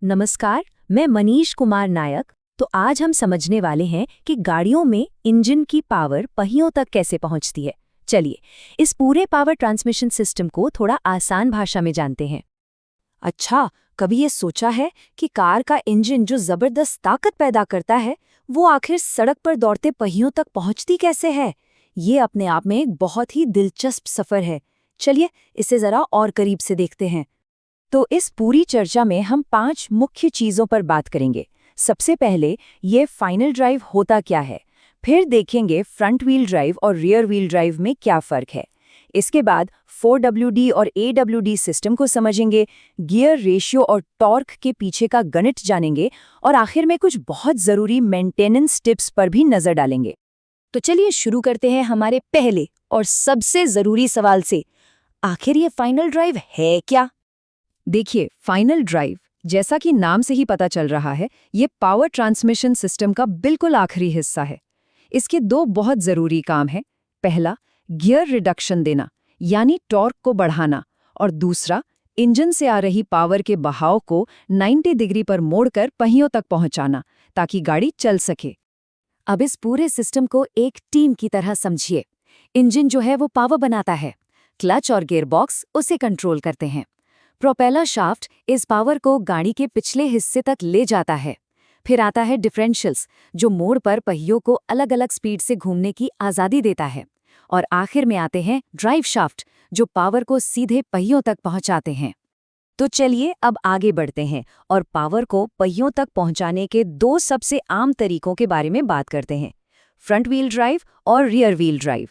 नमस्कार, मैं मनीष कुमार नायक। तो आज हम समझने वाले हैं कि गाड़ियों में इंजन की पावर पहियों तक कैसे पहुंचती है। चलिए, इस पूरे पावर ट्रांसमिशन सिस्टम को थोड़ा आसान भाषा में जानते हैं। अच्छा, कभी ये सोचा है कि कार का इंजन जो जबरदस्त ताकत पैदा करता है, वो आखिर सड़क पर दौड़ते पहियों तक पहुंचती कैसे है? ये अपने आप में एक बहुत ही दिलचस्प सफर है। चलिए, इसे जरा और करीब से देखते हैं। तो इस पूरी चर्चा में हम 5 मुख्य चीजों पर बात करेंगे। सबसे पहले ये फाइनल ड्राइव होता क्या है, फिर देखेंगे फ्रंट व्हील ड्राइव और रियर व्हील ड्राइव में क्या फर्क है। इसके बाद 4WD और AWD सिस्टम को समझेंगे, गियर रेशियो और टॉर्क के पीछे का गणित जानेंगे और आखिर में कुछ बहुत जरूरी मेंटेनेंस टिप्स पर भी नजर डालेंगे। तो चलिए शुरू करते हैं हमारे पहले और सबसे जरूरी सवाल से। आखिर ये फाइनल ड्राइव है क्या? देखिए, फाइनल ड्राइव जैसा कि नाम से ही पता चल रहा है, ये पावर ट्रांसमिशन सिस्टम का बिल्कुल आखिरी हिस्सा है। इसके 2 बहुत जरूरी काम हैं। पहला, गियर रिडक्शन देना यानी टॉर्क को बढ़ाना, और दूसरा, इंजन से आ रही पावर के बहाव को 90 डिग्री पर मोड़कर पहियों तक पहुंचाना ताकि गाड़ी चल सके। अब इस पूरे सिस्टम को एक टीम की तरह समझिए। इंजन जो है वो पावर बनाता है, क्लच और गियरबॉक्स उसे कंट्रोल करते हैं। प्रोपेलर शाफ्ट इस पावर को गाड़ी के पिछले हिस्से तक ले जाता है। फिर आता है डिफरेंशियल्स, जो मोड़ पर पहियों को अलग अलग स्पीड से घूमने की आज़ादी देता है। और आखिर में आते हैं ड्राइव शाफ्ट, जो पावर को सीधे पहियों तक पहुंचाते हैं। तो चलिए अब आगे बढ़ते हैं और पावर को पहियों तक पहुंचाने के 2 सबसे आम तरीकों के बारे में बात करते हैं, फ्रंट व्हील ड्राइव और rear wheel drive.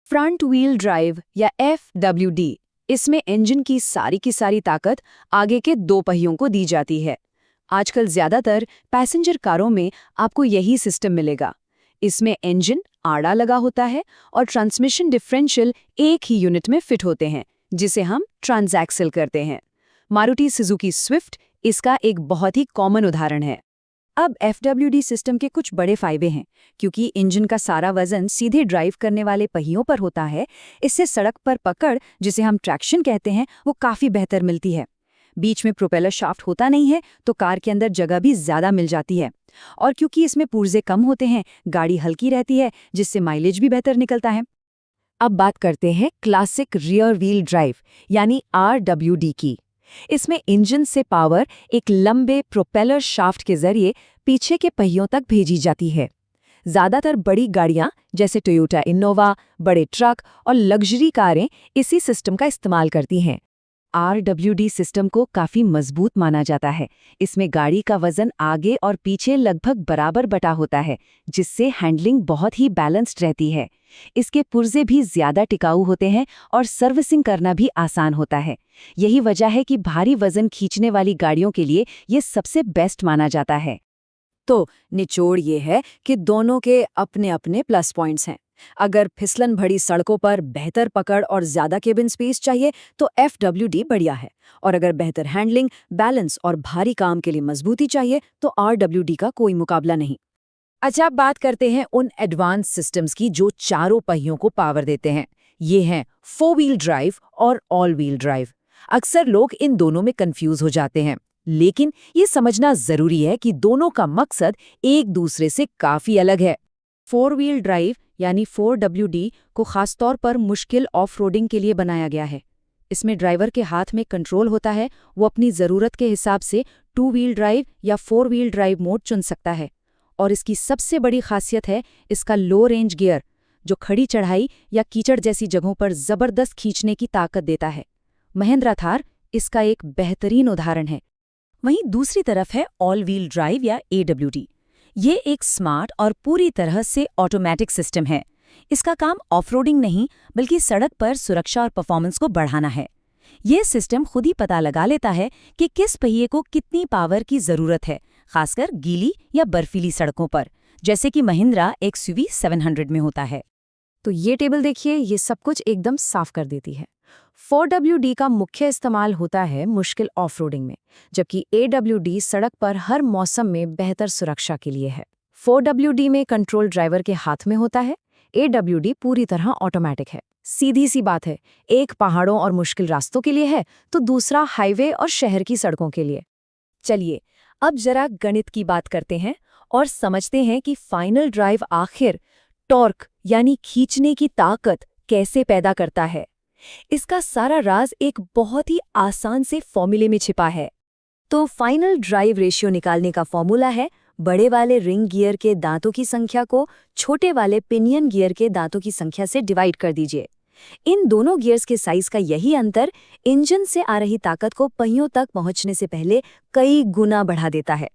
Front wheel drive या FWD, इसमें इंजन की सारी ताकत आगे के 2 पहियों को दी जाती है। आजकल ज्यादातर पैसेंजर कारों में आपको यही सिस्टम मिलेगा। इसमें इंजन आड़ा लगा होता है और ट्रांसमिशन डिफरेंशियल एक ही यूनिट में फिट होते हैं, जिसे हम ट्रांसएक्सल करते हैं। मारुति सुजुकी स्विफ्ट इसका एक बहुत ही कॉमन उदाहरण है। अब FWD सिस्टम के कुछ बड़े फायदे हैं। क्योंकि इंजन का सारा वजन सीधे ड्राइव करने वाले पहियों पर होता है, इससे सड़क पर पकड़, जिसे हम ट्रैक्शन कहते हैं, वो काफ़ी बेहतर मिलती है। बीच में प्रोपेलर शाफ्ट होता नहीं है, तो कार के अंदर जगह भी ज़्यादा मिल जाती है। और क्योंकि इसमें पुर्जे कम होते हैं, गाड़ी हल्की रहती है, जिससे माइलेज भी बेहतर निकलता है। अब बात करते हैं क्लासिक रियर व्हील ड्राइव यानी RWD की। इसमें इंजन से पावर एक लंबे प्रोपेलर शाफ्ट के जरिए पीछे के पहियों तक भेजी जाती है। ज्यादातर बड़ी गाड़ियां जैसे टोयोटा इनोवा, बड़े ट्रक और लग्जरी कारें इसी सिस्टम का इस्तेमाल करती हैं। RWD सिस्टम को काफी मजबूत माना जाता है। इसमें गाड़ी का वजन आगे और पीछे लगभग बराबर बटा होता है, जिससे हैंडलिंग बहुत ही बैलेंस्ड रहती है। इसके पुर्जे भी ज्यादा टिकाऊ होते हैं और सर्विसिंग करना भी आसान होता है। यही वजह है कि भारी वजन खींचने वाली गाड़ियों के लिए ये सबसे बेस्ट माना जाता है। तो निचोड़ ये है कि दोनों के अपने अपने प्लस पॉइंट्स हैं। अगर फिसलन भरी सड़कों पर बेहतर पकड़ और ज्यादा केबिन स्पेस चाहिए तो FWD बढ़िया है, और अगर बेहतर हैंडलिंग, बैलेंस और भारी काम के लिए मजबूती चाहिए तो RWD का कोई मुकाबला नहीं। अच्छा, अब बात करते हैं उन एडवांस सिस्टम्स की जो चारों पहियों को पावर देते हैं। ये हैं 4 व्हील ड्राइव और ऑल व्हील ड्राइव। अक्सर लोग इन दोनों में कंफ्यूज हो जाते हैं, लेकिन ये समझना जरूरी है कि दोनों का मकसद एक दूसरे से काफी अलग है। 4 व्हील ड्राइव यानी 4WD को खासतौर पर मुश्किल ऑफ रोडिंग के लिए बनाया गया है। इसमें ड्राइवर के हाथ में कंट्रोल होता है, वो अपनी ज़रूरत के हिसाब से 2 व्हील ड्राइव या 4 व्हील ड्राइव मोड चुन सकता है। और इसकी सबसे बड़ी खासियत है इसका लो रेंज गियर, जो खड़ी चढ़ाई या कीचड़ जैसी जगहों पर ज़बरदस्त खींचने की ताकत देता है। महिंद्रा थार इसका एक बेहतरीन उदाहरण है। वहीं दूसरी तरफ है ऑल व्हील ड्राइव या AWD। ये एक स्मार्ट और पूरी तरह से ऑटोमेटिक सिस्टम है। इसका काम ऑफरोडिंग नहीं, बल्कि सड़क पर सुरक्षा और परफॉर्मेंस को बढ़ाना है। ये सिस्टम खुद ही पता लगा लेता है कि किस पहिए को कितनी पावर की जरूरत है, खासकर गीली या बर्फीली सड़कों पर, जैसे कि महिंद्रा XUV 700 में होता है। तो ये टेबल देखिए, ये सब कुछ एकदम साफ कर देती है। 4WD का मुख्य इस्तेमाल होता है मुश्किल ऑफरोडिंग में, जबकि AWD सड़क पर हर मौसम में बेहतर सुरक्षा के लिए है। 4WD में कंट्रोल ड्राइवर के हाथ में होता है, AWD पूरी तरह ऑटोमेटिक है। सीधी सी बात है, एक पहाड़ों और मुश्किल रास्तों के लिए है तो दूसरा हाईवे और शहर की सड़कों के लिए। चलिए अब जरा गणित की बात करते हैं और समझते हैं कि फाइनल ड्राइव आखिर टॉर्क यानी खींचने की ताकत कैसे पैदा करता है। इसका सारा राज एक बहुत ही आसान से फॉर्मूले में छिपा है। तो फाइनल ड्राइव रेशियो निकालने का फॉर्मूला है बड़े वाले रिंग गियर के दांतों की संख्या को छोटे वाले पिनियन गियर के दांतों की संख्या से डिवाइड कर दीजिए। इन दोनों गियर्स के साइज का यही अंतर इंजन से आ रही ताकत को पहियों तक पहुंचने से पहले कई गुना बढ़ा देता है।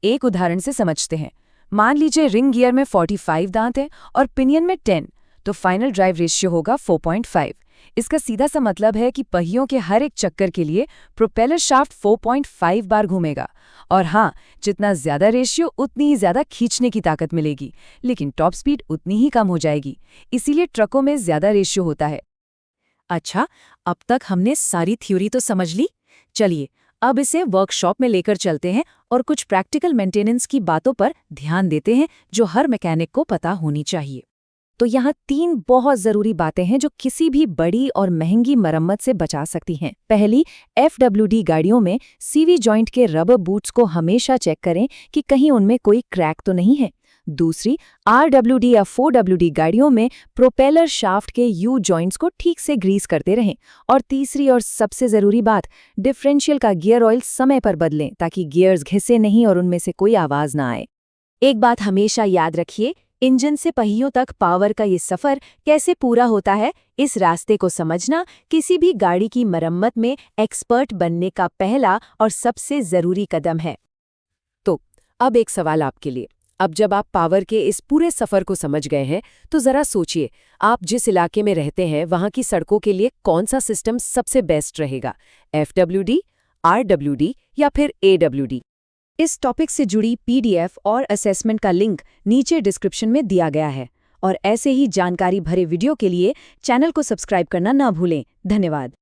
एक उदाहरण से समझते हैं। मान लीजिए रिंग गियर में 45 दांत हैं और पिनियन में 10, तो फाइनल ड्राइव रेशियो होगा 4.5। इसका सीधा सा मतलब है कि पहियों के हर एक चक्कर के लिए प्रोपेलर शाफ्ट 4.5 बार घूमेगा। और हाँ, जितना ज्यादा रेशियो उतनी ही ज्यादा खींचने की ताकत मिलेगी, लेकिन टॉप स्पीड उतनी ही कम हो जाएगी। इसीलिए ट्रकों में ज्यादा रेशियो होता है। अच्छा, अब तक हमने सारी थ्योरी तो समझ ली। चलिए अब इसे वर्कशॉप में लेकर चलते हैं और कुछ प्रैक्टिकल मेंटेनेंस की बातों पर ध्यान देते हैं जो हर मैकेनिक को पता होनी चाहिए। तो यहाँ 3 बहुत ज़रूरी बातें हैं जो किसी भी बड़ी और महंगी मरम्मत से बचा सकती हैं। पहली, FWD गाड़ियों में CV जॉइंट के रबर बूट्स को हमेशा चेक करें कि कहीं उनमें कोई क्रैक तो नहीं है। दूसरी, RWD या 4WD गाड़ियों में प्रोपेलर शाफ्ट के U जॉइंट्स को ठीक से ग्रीस करते रहें। और तीसरी और सबसे ज़रूरी बात, डिफरेंशियल का गियर ऑयल समय पर बदलें ताकि गियर्स घिसे नहीं और उनमें से कोई आवाज़ ना आए। एक बात हमेशा याद रखिए, इंजन से पहियों तक पावर का ये सफ़र कैसे पूरा होता है, इस रास्ते को समझना किसी भी गाड़ी की मरम्मत में एक्सपर्ट बनने का पहला और सबसे ज़रूरी कदम है। तो अब एक सवाल आपके लिए। अब जब आप पावर के इस पूरे सफ़र को समझ गए हैं, तो ज़रा सोचिए, आप जिस इलाके में रहते हैं वहाँ की सड़कों के लिए कौन सा सिस्टम सबसे बेस्ट रहेगा, FWD, RWD या फिर AWD? इस टॉपिक से जुड़ी PDF और असेसमेंट का लिंक नीचे डिस्क्रिप्शन में दिया गया है। और ऐसे ही जानकारी भरे वीडियो के लिए चैनल को सब्सक्राइब करना ना भूलें। धन्यवाद।